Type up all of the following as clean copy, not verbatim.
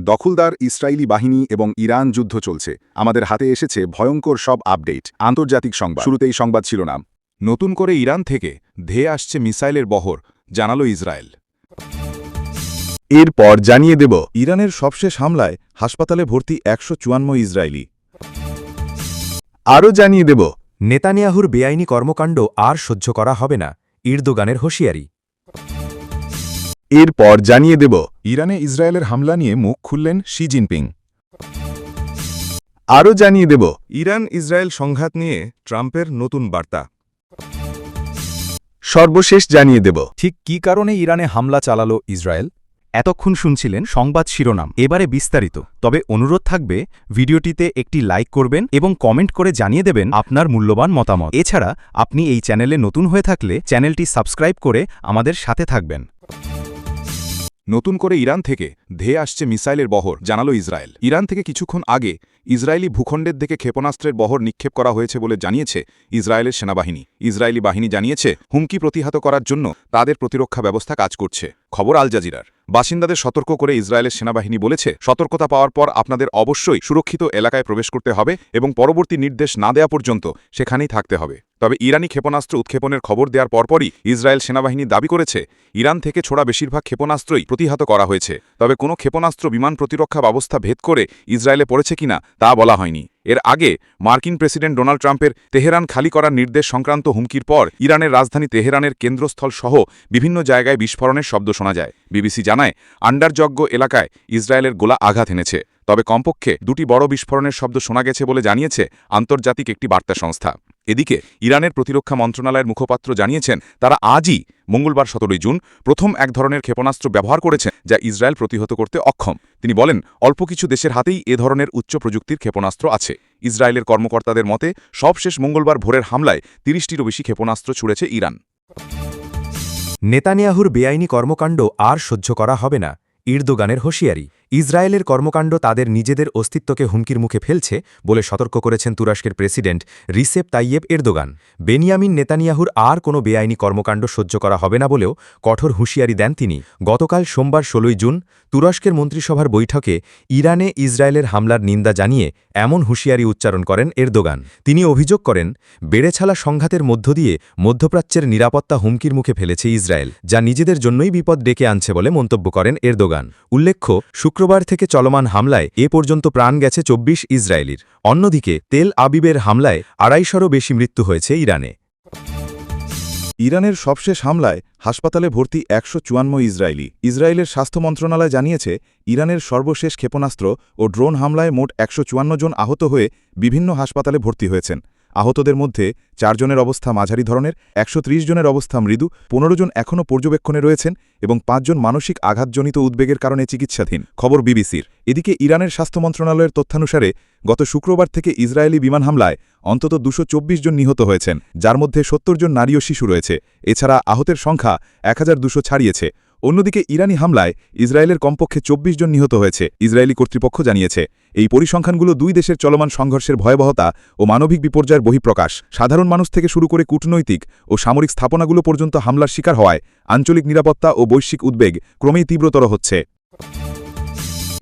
দখলদার ইসরায়েলি বাহিনী এবং ইরান যুদ্ধ চলছে। আমাদের হাতে এসেছে ভয়ঙ্কর সব আপডেট। আন্তর্জাতিক সংবাদ। শুরুতেই সংবাদ শিরোনাম। নতুন করে ইরান থেকে ধেয়ে আসছে মিসাইলের বহর, জানালো ইসরায়েল। এরপর জানিয়ে দেব ইরানের সবশেষ হামলায় হাসপাতালে ভর্তি ১৫৪ ইসরায়েলি। আরও জানিয়ে দেব নেতানিয়াহুর বেআইনি কর্মকাণ্ড আর সহ্য করা হবে না, ইরদোগানের হুঁশিয়ারি। এরপর জানিয়ে দেব ইরানে ইসরায়েলের হামলা নিয়ে মুখ খুললেন শি জিনপিং। আরও জানিয়ে দেব ইরান ইসরায়েল সংঘাত নিয়ে ট্রাম্পের নতুন বার্তা। সর্বশেষ জানিয়ে দেব ঠিক কী কারণে ইরানে হামলা চালালো ইসরায়েল। এতক্ষণ শুনছিলেন সংবাদ শিরোনাম, এবারে বিস্তারিত। তবে অনুরোধ থাকবে ভিডিওটিতে একটি লাইক করবেন এবং কমেন্ট করে জানিয়ে দেবেন আপনার মূল্যবান মতামত। এছাড়া আপনি এই চ্যানেলে নতুন হয়ে থাকলে চ্যানেলটি সাবস্ক্রাইব করে আমাদের সাথে থাকবেন। নতুন করে ইরান থেকে ধেয়ে আসছে মিসাইলের বহর, জানালো ইসরায়েল। ইরান থেকে কিছুক্ষণ আগে ইসরায়েলি ভূখণ্ডের দিকে ক্ষেপণাস্ত্রের বহর নিক্ষেপ করা হয়েছে বলে জানিয়েছে ইসরায়েলের সেনাবাহিনী। ইসরায়েলি বাহিনী জানিয়েছে হুমকি প্রতিহত করার জন্য তাদের প্রতিরক্ষা ব্যবস্থা কাজ করছে। খবর আল জাজিরার। বাসিন্দাদের সতর্ক করে ইসরায়েলের সেনাবাহিনী বলেছে, সতর্কতা পাওয়ার পর আপনাদের অবশ্যই সুরক্ষিত এলাকায় প্রবেশ করতে হবে এবং পরবর্তী নির্দেশ না দেওয়া পর্যন্ত সেখানেই থাকতে হবে। তবে ইরানি ক্ষেপণাস্ত্র উৎক্ষেপণের খবর দেওয়ার পরপরই ইসরায়েল সেনাবাহিনী দাবি করেছে ইরান থেকে ছোড়া বেশিরভাগ ক্ষেপণাস্ত্রই প্রতিহত করা হয়েছে। তবে কোনো ক্ষেপণাস্ত্র বিমান প্রতিরক্ষা ব্যবস্থা ভেদ করে ইসরায়েলে পড়েছে কিনা তা বলা হয়নি। এর আগে মার্কিন প্রেসিডেন্ট ডোনাল্ড ট্রাম্পের তেহরান খালি করার নির্দেশ সংক্রান্ত হুমকির পর ইরানের রাজধানী তেহরানের কেন্দ্রস্থল সহ বিভিন্ন জায়গায় বিস্ফোরণের শব্দ শোনা যায়। বিবিসি জানায়, আন্ডারজগ্য এলাকায় ইসরায়েলের গোলা আঘাত এনেছে। তবে কমপক্ষে দুটি বড় বিস্ফোরণের শব্দ শোনা গেছে বলে জানিয়েছে আন্তর্জাতিক একটি বার্তা সংস্থা। এদিকে ইরানের প্রতিরক্ষা মন্ত্রণালয়ের মুখপাত্র জানিয়েছেন, তারা আজই মঙ্গলবার ১৭ জুন প্রথম এক ধরনের ক্ষেপণাস্ত্র ব্যবহার করেছেন যা ইসরায়েল প্রতিহত করতে অক্ষম। তিনি বলেন, অল্প কিছু দেশের হাতেই এ ধরনের উচ্চ প্রযুক্তির ক্ষেপণাস্ত্র আছে। ইসরায়েলের কর্মকর্তাদের মতে সবশেষ মঙ্গলবার ভোরের হামলায় ৩০টিরও বেশি ক্ষেপণাস্ত্র ছুড়েছে ইরান। নেতানিয়াহুর বেআইনি কর্মকাণ্ড আর সহ্য করা হবে না, ইরদোগানের হুঁশিয়ারি। ইসরায়েলের কর্মকাণ্ড তাদের নিজেদের অস্তিত্বকে হুমকির মুখে ফেলছে বলে সতর্ক করেছেন তুরস্কের president Recep Tayyip Erdogan. Benjamin নেতানিয়াহুর আর কোনো বেআইনি কর্মকাণ্ড সহ্য করা হবে না বলেও কঠোর হুঁশিয়ারি দেন তিনি। গতকাল সোমবার ১৬ জুন তুরস্কের মন্ত্রিসভার বৈঠকে ইরানে ইসরায়েলের হামলার নিন্দা জানিয়ে এমন হুঁশিয়ারি উচ্চারণ করেন এরদোগান। তিনি অভিযোগ করেন, বেড়েছালা সংঘাতের মধ্য দিয়ে মধ্যপ্রাচ্যের নিরাপত্তা হুমকির মুখে ফেলেছে ইসরায়েল, যা নিজেদের জন্যই বিপদ ডেকে আনছে বলে মন্তব্য করেন এরদোগান। উল্লেখ্য, শুক্রবার থেকে চলমান হামলায় এ পর্যন্ত প্রাণ গেছে ২৪ ইসরায়েলির। অন্যদিকে তেল আবিবের হামলায় ২৫০রও বেশি মৃত্যু হয়েছে ইরানে। ইরানের সবশেষ হামলায় হাসপাতালে ভর্তি ১৫৪ ইসরায়েলি। ইসরায়েলের স্বাস্থ্য মন্ত্রণালয় জানিয়েছে, ইরানের সর্বশেষ ক্ষেপণাস্ত্র ও ড্রোন হামলায় মোট ১৫৪ জন আহত হয়ে বিভিন্ন হাসপাতালে ভর্তি হয়েছেন। আহতদের মধ্যে ৪ জনের অবস্থা মাঝারি ধরনের, ১৩০ জনের অবস্থা মৃদু, ১৫ জন এখনও পর্যবেক্ষণে রয়েছেন এবং ৫ জন মানসিক আঘাতজনিত উদ্বেগের কারণে চিকিৎসাধীন। খবর বিবিসির। এদিকে ইরানের স্বাস্থ্য মন্ত্রণালয়ের তথ্যানুসারে গত শুক্রবার থেকে ইসরায়েলি বিমান হামলায় অন্তত ২২৪ জন নিহত হয়েছেন, যার মধ্যে ৭০ জন নারী ও শিশু রয়েছে। এছাড়া আহতের সংখ্যা ১২০০ ছাড়িয়েছে। অন্যদিকে ইরানি হামলায় ইসরায়েলের কমপক্ষে ২৪ জন নিহত হয়েছে, ইসরায়েলি কর্তৃপক্ষ জানিয়েছে। এই পরিসংখ্যানগুলো দুই দেশের চলমান সংঘর্ষের ভয়াবহতা ও মানবিক বিপর্যয়ের বহিঃপ্রকাশ। সাধারণ মানুষ থেকে শুরু করে কূটনৈতিক ও সামরিক স্থাপনাগুলো পর্যন্ত হামলার শিকার হওয়ায় আঞ্চলিক নিরাপত্তা ও বৈশ্বিক উদ্বেগ ক্রমেই তীব্রতর হচ্ছে।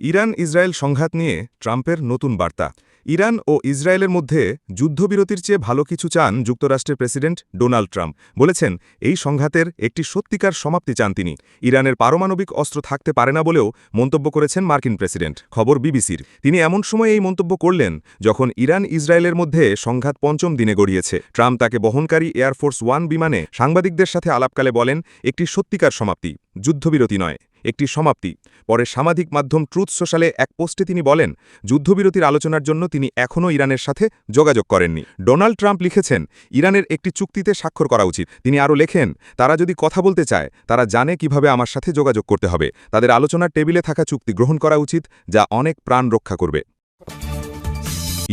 ইরান ইসরায়েল সংঘাত নিয়ে ট্রাম্পের নতুন বার্তা। ইরান ও ইসরায়েলের মধ্যে যুদ্ধবিরতির চেয়ে ভালো কিছু চান যুক্তরাষ্ট্রের প্রেসিডেন্ট ডোনাল্ড ট্রাম্প। বলেছেন, এই সংঘাতের একটি সত্যিকার সমাপ্তি চান তিনি। ইরানের পারমাণবিক অস্ত্র থাকতে পারে না বলেও মন্তব্য করেছেন মার্কিন প্রেসিডেন্ট। খবর বিবিসির। তিনি এমন সময় এই মন্তব্য করলেন যখন ইরান ইসরায়েলের মধ্যে সংঘাত পঞ্চম দিনে গড়িয়েছে। ট্রাম্প তাকে বহনকারী এয়ারফোর্স ওয়ান বিমানে সাংবাদিকদের সাথে আলাপকালে বলেন, একটি সত্যিকার সমাপ্তি, যুদ্ধবিরতি নয়, একটি সমাপ্তি। পরে সামাজিক মাধ্যম ট্রুথ সোশ্যালে এক পোস্টে তিনি বলেন, যুদ্ধবিরতির আলোচনার জন্য তিনি এখনও ইরানের সাথে যোগাযোগ করেননি। ডোনাল্ড ট্রাম্প লিখেছেন, ইরানের একটি চুক্তিতে স্বাক্ষর করা উচিত। তিনি আরও লেখেন, তারা যদি কথা বলতে চায় তারা জানে কিভাবে আমার সাথে যোগাযোগ করতে হবে। তাদের আলোচনার টেবিলে থাকা চুক্তি গ্রহণ করা উচিত, যা অনেক প্রাণ রক্ষা করবে।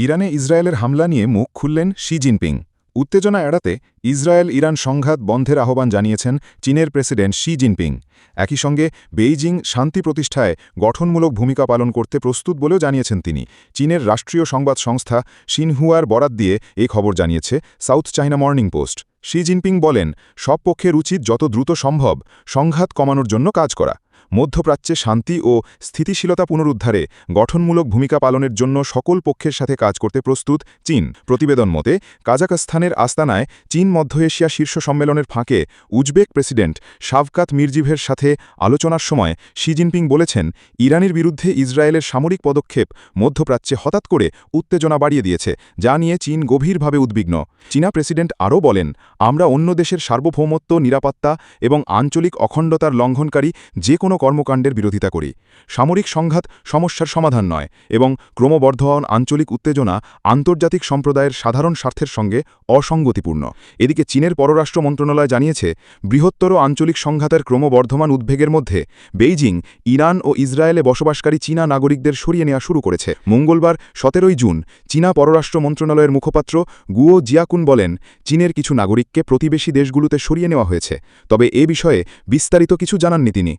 ইরানে ইসরায়েলের হামলা নিয়ে মুখ খুললেন শি জিনপিং। উত্তেজনা এড়াতে ইসরায়েল ইরান সংঘাত বন্ধের আহ্বান জানিয়েছেন চীনের প্রেসিডেন্ট শি জিনপিং। একই সঙ্গে বেইজিং শান্তি প্রতিষ্ঠায় গঠনমূলক ভূমিকা পালন করতে প্রস্তুত বলেও জানিয়েছেন তিনি। চীনের রাষ্ট্রীয় সংবাদ সংস্থা সিনহুয়ার বরাত দিয়ে এই খবর জানিয়েছে সাউথ চাইনা মর্নিং পোস্ট। শি জিনপিং বলেন, সব পক্ষের উচিত যত দ্রুত সম্ভব সংঘাত কমানোর জন্য কাজ করা। মধ্যপ্রাচ্যে শান্তি ও স্থিতিশীলতা পুনরুদ্ধারে গঠনমূলক ভূমিকা পালনের জন্য সকল পক্ষের সাথে কাজ করতে প্রস্তুত চীন। প্রতিবেদন মতে কাজাখস্তানের আস্তানায় চীন মধ্য এশিয়া শীর্ষ সম্মেলনের ফাঁকে উজবেক প্রেসিডেন্ট শাভকাত মিরজিভের সাথে আলোচনার সময় শি জিনপিং বলেছেন, ইরানের বিরুদ্ধে ইসরায়েলের সামরিক পদক্ষেপ মধ্যপ্রাচ্যে হঠাৎ করে উত্তেজনা বাড়িয়ে দিয়েছে, যা নিয়ে চীন গভীরভাবে উদ্বিগ্ন। চীনা প্রেসিডেন্ট আরও বলেন, আমরা অন্য দেশের সার্বভৌমত্ব, নিরাপত্তা এবং আঞ্চলিক অখণ্ডতার লঙ্ঘনকারী যে কোনো কর্মকাণ্ডের বিরোধিতা করি। সামরিক সংঘাত সমস্যার সমাধান নয় এবং ক্রমবর্ধমান আঞ্চলিক উত্তেজনা আন্তর্জাতিক সম্প্রদায়ের সাধারণ স্বার্থের সঙ্গে অসঙ্গতিপূর্ণ। এদিকে চীনের পররাষ্ট্র মন্ত্রণালয় জানিয়েছে, বৃহত্তর আঞ্চলিক সংঘাতের ক্রমবর্ধমান উদ্বেগের মধ্যে বেইজিং ইরান ও ইসরায়েলে বসবাসকারী চীনা নাগরিকদের সরিয়ে নেওয়া শুরু করেছে। মঙ্গলবার 17 জুন চীনা পররাষ্ট্র মন্ত্রণালয়ের মুখপাত্র গুয়ো জিয়াকুন বলেন, চীনের কিছু নাগরিককে প্রতিবেশী দেশগুলোতে সরিয়ে নেওয়া হয়েছে, তবে এ বিষয়ে বিস্তারিত কিছু জানাননি তিনি।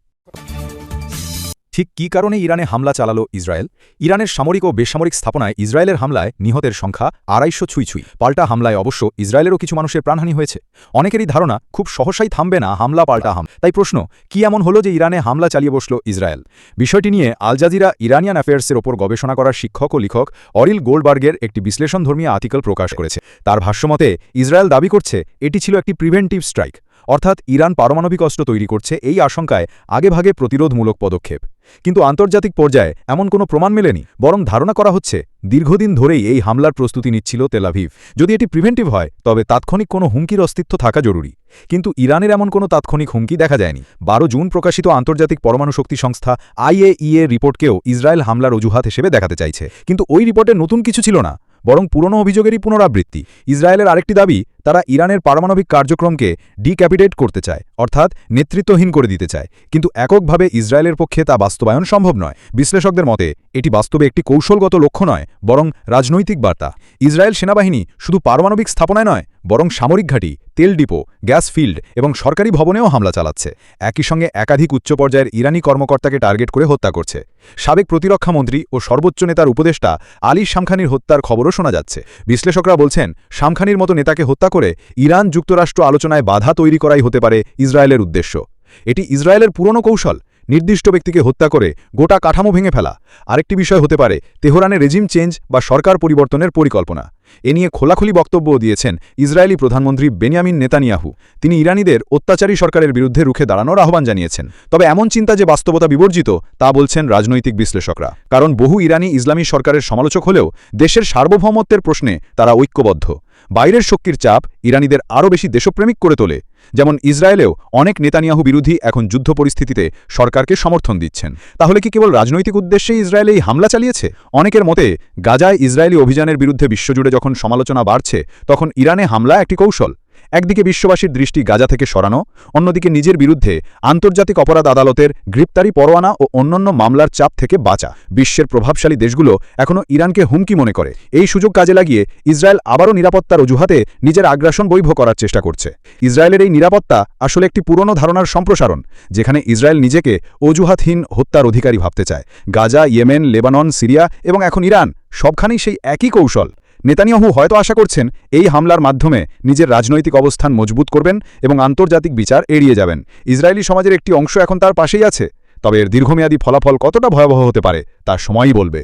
ঠিক কী কারণে ইরানে হামলা চালালো ইসরায়েল? ইরানের সামরিক ও বেসামরিক স্থাপনায় ইসরায়েলের হামলায় নিহতের সংখ্যা 250 ছুঁই। পাল্টা হামলায় অবশ্য ইসরায়েলেরও কিছু মানুষের প্রাণহানি হয়েছে। অনেকেরই ধারণা খুব সহসাই থামবে না হামলা পাল্টা হামলা। তাই প্রশ্ন, কি এমন হলো যে ইরানে হামলা চালিয়ে বসল ইসরায়েল? বিষয়টি নিয়ে আল জাজিরা ইরানিয়ান অ্যাফেয়ার্সের ওপর গবেষণা করার শিক্ষক ও লেখক অরিল গোল্ডবার্গের একটি বিশ্লেষণধর্মী আর্টিকেল প্রকাশ করেছে। তার ভাষ্যমতে ইসরায়েল দাবি করছে এটি ছিল একটি প্রিভেন্টিভ স্ট্রাইক, অর্থাৎ ইরান পারমাণবিক অস্ত্র তৈরি করছে এই আশঙ্কায় আগেভাগে প্রতিরোধমূলক পদক্ষেপ। কিন্তু আন্তর্জাতিক পর্যায়ে এমন কোনো প্রমাণ মেলেনি, বরং ধারণা করা হচ্ছে দীর্ঘদিন ধরেই এই হামলার প্রস্তুতি নিচ্ছিল তেল আভিভ। যদি এটি প্রিভেন্টিভ হয় তবে তাৎক্ষণিক কোনো হুমকির অস্তিত্ব থাকা জরুরি, কিন্তু ইরানের এমন কোনো তাৎক্ষণিক হুমকি দেখা যায়নি। 12 জুন প্রকাশিত আন্তর্জাতিক পরমাণু শক্তি সংস্থা IAEA রিপোর্টকেও ইসরায়েল হামলার অজুহাত হিসেবে দেখাতে চাইছে, কিন্তু ওই রিপোর্টে নতুন কিছু ছিল না, বরং পুরনো অভিযোগেরই পুনরাবৃত্তি। ইসরায়েলের আরেকটি দাবি, তারা ইরানের পারমাণবিক কার্যক্রমকে ডিক্যাপিটেট করতে চায়, অর্থাৎ নেতৃত্বহীন করে দিতে চায়, কিন্তু এককভাবে ইসরায়েলের পক্ষে তা বাস্তবায়ন সম্ভব নয়। বিশ্লেষকদের মতে এটি বাস্তবে একটি কৌশলগত লক্ষ্য নয়, বরং রাজনৈতিক বার্তা। ইসরায়েল সেনাবাহিনী শুধু পারমাণবিক স্থাপনায় নয়, বরং সামরিক ঘাঁটি, তেল ডিপো, গ্যাস ফিল্ড এবং সরকারি ভবনেও হামলা চালাচ্ছে। একই সঙ্গে একাধিক উচ্চ পর্যায়ের ইরানি কর্মকর্তাকে টার্গেট করে হত্যা করছে। সাবেক প্রতিরক্ষামন্ত্রী ও সর্বোচ্চ নেতার উপদেষ্টা আলী শামখানির হত্যার খবরও শোনা যাচ্ছে। বিশ্লেষকরা বলছেন, শামখানির মতো নেতাকে হত্যা করে ইরান যুক্তরাষ্ট্র আলোচনায় বাধা তৈরি করাই হতে পারে ইসরায়েলের উদ্দেশ্য। এটি ইসরায়েলের পুরনো কৌশল, নির্দিষ্ট ব্যক্তিকে হত্যা করে গোটা কাঠামো ভেঙে ফেলা। আরেকটি বিষয় হতে পারে তেহরানে রেজিম চেঞ্জ বা সরকার পরিবর্তনের পরিকল্পনা। এ নিয়ে খোলাখুলি বক্তব্যও দিয়েছেন ইসরায়েলি প্রধানমন্ত্রী বেনিয়ামিন নেতানিয়াহু। তিনি ইরানিদের অত্যাচারী সরকারের বিরুদ্ধে রুখে দাঁড়ানোর আহ্বান জানিয়েছেন। তবে এমন চিন্তা যে বাস্তবতা বিবর্জিত তা বলছেন রাজনৈতিক বিশ্লেষকরা, কারণ বহু ইরানি ইসলামী সরকারের সমালোচক হলেও দেশের সার্বভৌমত্বের প্রশ্নে তারা ঐক্যবদ্ধ। বাইরের শক্তির চাপ ইরানিদের আরও বেশি দেশপ্রেমিক করে তোলে। যেমন ইসরায়েলেও অনেক নেতানিয়াহু বিরোধী এখন যুদ্ধ পরিস্থিতিতে সরকারকে সমর্থন দিচ্ছেন। তাহলে কি কেবল রাজনৈতিক উদ্দেশ্যে ইসরায়েল এই হামলা চালিয়েছে? অনেকের মতে গাজায় ইসরায়েলি অভিযানের বিরুদ্ধে বিশ্বজুড়ে যখন সমালোচনা বাড়ছে, তখন ইরানে হামলা একটি কৌশল। একদিকে বিশ্ববাসীর দৃষ্টি গাজা থেকে সরানো, অন্যদিকে নিজের বিরুদ্ধে আন্তর্জাতিক অপরাধ আদালতের গ্রেপ্তারি পরোয়ানা ও অন্যান্য মামলার চাপ থেকে বাঁচা। বিশ্বের প্রভাবশালী দেশগুলো এখনও ইরানকে হুমকি মনে করে। এই সুযোগ কাজে লাগিয়ে ইসরায়েল আবারও নিরাপত্তার অজুহাতে নিজের আগ্রাসন বৈধ করার চেষ্টা করছে। ইসরায়েলের এই নিরাপত্তা আসলে একটি পুরনো ধারণার সম্প্রসারণ, যেখানে ইসরায়েল নিজেকে অজুহাতহীন হত্যার অধিকারী ভাবতে চায়। গাজা, ইয়েমেন, লেবানন, সিরিয়া এবং এখন ইরান, সবখানেই সেই একই কৌশল। নেতানিয়াহু হয়তো আশা করছেন এই হামলার মাধ্যমে নিজের রাজনৈতিক অবস্থান মজবুত করবেন এবং আন্তর্জাতিক বিচার এড়িয়ে যাবেন। ইসরায়েলি সমাজের একটি অংশ এখন তার পাশেই আছে, তবে এর দীর্ঘমেয়াদী ফলাফল কতটা ভয়াবহ হতে পারে তা সময়ই বলবে।